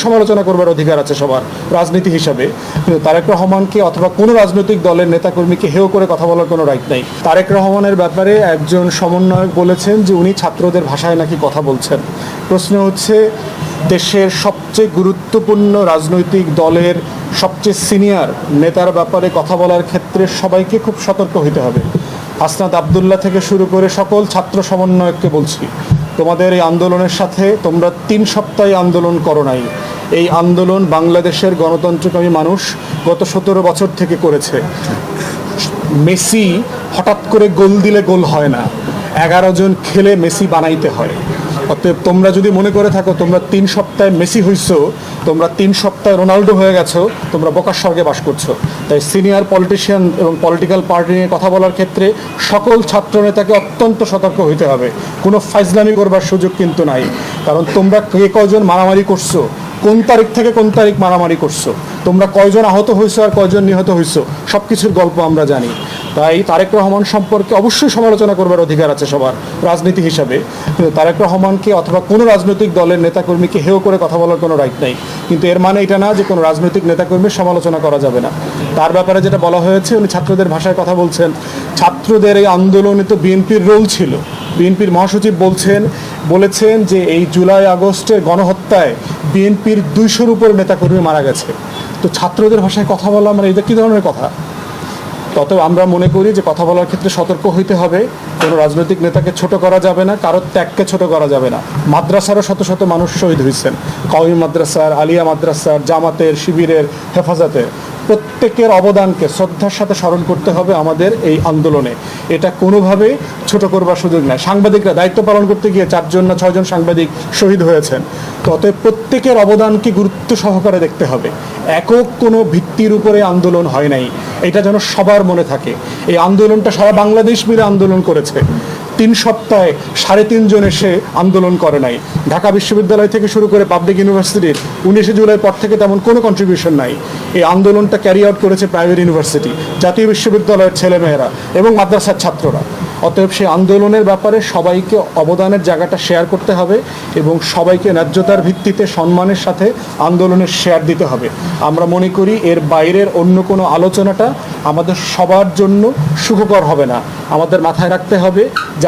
সমালোচনা করবার অধিকার আছে সবার রাজনীতি হিসাবে, কিন্তু তারেক রহমানকে অথবা কোনো রাজনৈতিক দলের নেতাকর্মীকে হেয় করে কথা বলার কোনো রাইট নেই। তারেক রহমানের ব্যাপারে একজন সমন্বয়ক বলেছেন যে উনি ছাত্রদের ভাষায় নাকি কথা বলছেন। প্রশ্ন হচ্ছে, দেশের সবচেয়ে গুরুত্বপূর্ণ রাজনৈতিক দলের সবচেয়ে সিনিয়র নেতার ব্যাপারে কথা বলার ক্ষেত্রে সবাইকে খুব সতর্ক হতে হবে। হাসনাত আবদুল্লাহ থেকে শুরু করে সকল ছাত্র সমন্বয়ককে বলছি, তোমাদের এই আন্দোলনের সাথে তোমরা 3 সপ্তাহ আন্দোলন করো নাই। এই আন্দোলন বাংলাদেশের গণতন্ত্রকামী মানুষ গত 17 বছর থেকে করেছে। মেসি হঠাৎ করে গোল দিলে গোল হয় না, 11 জন খেলে মেসি বানাইতে হয়। অতএব তোমরা যদি মনে করে থাকো তোমরা 3 সপ্তাহে মেসি হইছো, তোমরা 3 সপ্তাহে রোনাল্ডো হয়ে গেছো, তোমরা বোকার স্বর্গে বাস করছো। তাই সিনিয়র পলিটিশিয়ান এবং পলিটিক্যাল পার্টি নিয়ে কথা বলার ক্ষেত্রে সকল ছাত্র নেতাকে অত্যন্ত সতর্ক হইতে হবে। কোনো ফাইজলামি করবার সুযোগ কিন্তু নাই, কারণ তোমরা কে কয়জন মারামারি করছো, কোন তারিখ থেকে কোন তারিখ মারামারি করছো, তোমরা কয়জন আহত হয়েছো আর কয়জন নিহত হয়েছো, সব কিছুর গল্প আমরা জানি। তাই তারেক রহমান সম্পর্কে অবশ্যই সমালোচনা করবার অধিকার আছে সবার রাজনীতি হিসাবে, কিন্তু তারেক রহমানকে অথবা কোনো রাজনৈতিক দলের নেতাকর্মীকে হেয় করে কথা বলার কোনো রাইট নেই। কিন্তু এর মানে এটা না যে কোনো রাজনৈতিক নেতাকর্মীর সমালোচনা করা যাবে না। তার ব্যাপারে যেটা বলা হয়েছে, উনি ছাত্রদের ভাষায় কথা বলছেন। ছাত্রদের এই আন্দোলনে তো বিএনপির রোল ছিল। বিএনপির মহাসচিব বলেছেন যে এই জুলাই আগস্টের গণহত্যায় বিএনপির 200-র উপর নেতাকর্মী মারা গেছে। তো ছাত্রদের ভাষায় কথা বলা মানে এটা কী ধরনের কথা? তত আমরা মনে করি যে কথা বলার ক্ষেত্রে সতর্ক হইতে হবে। কোনো রাজনৈতিক নেতাকে ছোট করা যাবে না, কারোর ত্যাগকে ছোট করা যাবে না। মাদ্রাসারও শত শত মানুষ শহীদ হয়েছেন, কওমি মাদ্রাসার, আলিয়া মাদ্রাসার, জামাতের, শিবিরের, হেফাজতের, প্রত্যেকের অবদানকে শ্রদ্ধার সাথে স্মরণ করতে হবে আমাদের এই আন্দোলনে। এটা কোনোভাবে ছোট করবার সুযোগ নেই। সাংবাদিকরা দায়িত্ব পালন করতে গিয়ে 4 জন না 6 জন সাংবাদিক শহীদ হয়েছেন। তো অতএব প্রত্যেকের অবদানকে গুরুত্ব সহকারে দেখতে হবে। একক কোনো ভিত্তির উপরে আন্দোলন হয় নাই, এটা যেন সবার মনে থাকে। এই আন্দোলনটা সারা বাংলাদেশ মিলে আন্দোলন করেছে। 3 সপ্তাহে 3.5 জন এসে আন্দোলন করে নাই। ঢাকা বিশ্ববিদ্যালয় থেকে শুরু করে পাবলিক ইউনিভার্সিটির 19শে জুলাই পর থেকে তেমন কোনো কন্ট্রিবিউশন নাই। এই আন্দোলনটা ক্যারি আউট করেছে প্রাইভেট ইউনিভার্সিটি, জাতীয় বিশ্ববিদ্যালয়ের ছেলেমেয়েরা এবং মাদ্রাসার ছাত্ররা। অতএব সেই আন্দোলনের ব্যাপারে সবাইকে অবদানের জায়গাটা শেয়ার করতে হবে এবং সবাইকে ন্যায্যতার ভিত্তিতে সম্মানের সাথে আন্দোলনের শেয়ার দিতে হবে। আমরা মনে করি এর বাইরের অন্য কোনো আলোচনাটা আমাদের সবার জন্য সুখকর হবে না। আমাদের মাথায় রাখতে হবে যে